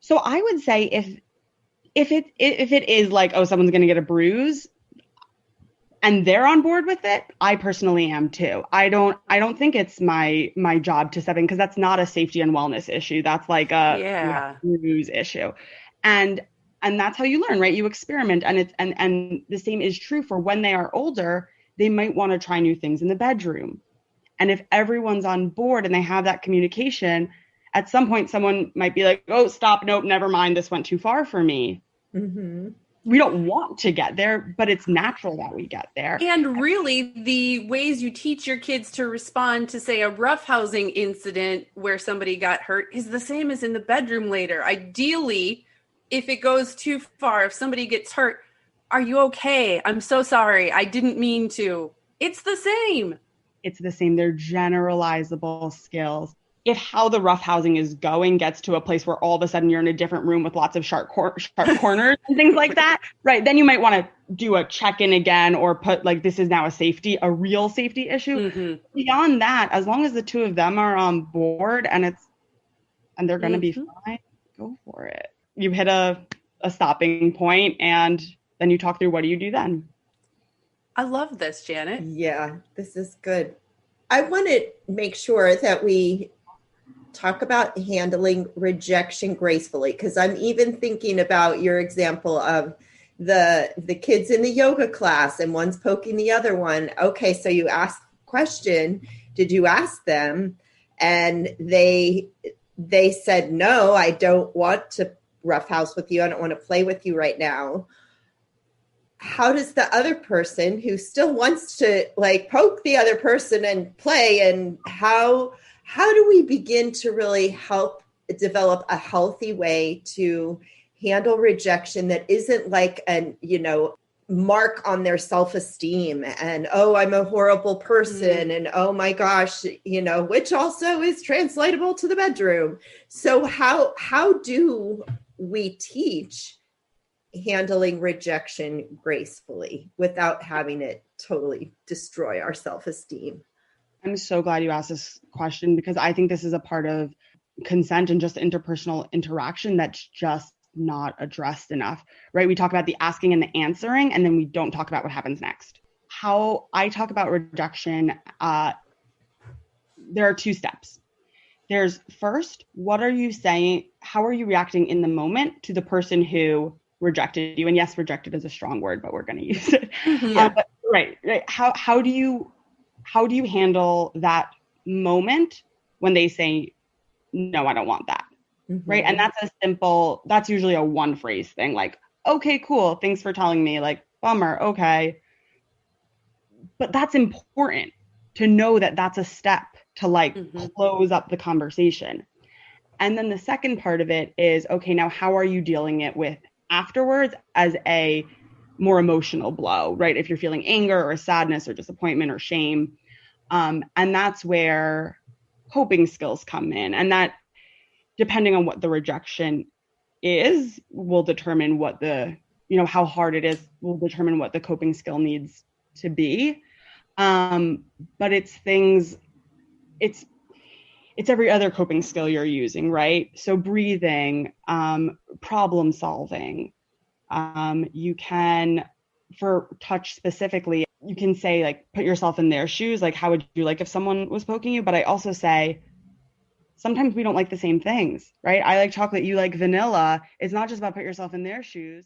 So I would say if it is like, oh, someone's going to get a bruise and they're on board with it, I personally am too. I don't think it's my job to step in because that's not a safety and wellness issue. That's like a Yeah. bruise issue. And and that's how you learn, right? You experiment, and and the same is true for when they are older, they might want to try new things in the bedroom. And if everyone's on board and they have that communication, at some point someone might be like, "Oh, stop, nope, never mind, this went too far for me." Hmm. We don't want to get there, but it's natural that we get there. And really, the ways you teach your kids to respond to, say, a roughhousing incident where somebody got hurt is the same as in the bedroom later. Ideally, if it goes too far, if somebody gets hurt, are you okay? I'm so sorry. I didn't mean to. It's the same. It's the same. They're generalizable skills. If how the roughhousing is going gets to a place where all of a sudden you're in a different room with lots of sharp corners and things like that, right? Then you might want to do a check-in again or put like this is now a real safety issue. Mm-hmm. Beyond that, as long as the two of them are on board and they're going to be Mm-hmm. fine, go for it. You hit a stopping point and then you talk through what do you do then? I love this, Janet. Yeah, this is good. I want to make sure that we talk about handling rejection gracefully, because I'm even thinking about your example of the kids in the yoga class and one's poking the other one. Okay, so you ask the question, did you ask them? And they said, no, I don't want to roughhouse with you. I don't want to play with you right now. How does the other person who still wants to like poke the other person and play, and how do we begin to really help develop a healthy way to handle rejection that isn't like an, mark on their self-esteem and, oh, I'm a horrible person, and oh my gosh, which also is translatable to the bedroom. So how do we teach handling rejection gracefully without having it totally destroy our self-esteem? I'm so glad you asked this question because I think this is a part of consent and just interpersonal interaction that's just not addressed enough, right? We talk about the asking and the answering, and then we don't talk about what happens next. How I talk about rejection, there are two steps. There's first, what are you saying? How are you reacting in the moment to the person who rejected you? And yes, rejected is a strong word, but we're going to use it. Yeah. But, right. How do you handle that moment when they say, no, I don't want that? Mm-hmm. Right. And that's usually a one phrase thing. Like, okay, cool. Thanks for telling me. Like, bummer. Okay. But that's important to know that that's a step to like close up the conversation. And then the second part of it is, okay, now how are you dealing it with afterwards as a more emotional blow, right? If you're feeling anger or sadness or disappointment or shame. And that's where coping skills come in. And that, depending on what the rejection is, will determine what how hard it is, will determine what the coping skill needs to be. But it's every other coping skill you're using, right? So breathing, problem solving. You can, for touch specifically, you can say like, put yourself in their shoes. Like, how would you like if someone was poking you? But I also say, sometimes we don't like the same things, right? I like chocolate, you like vanilla. It's not just about put yourself in their shoes.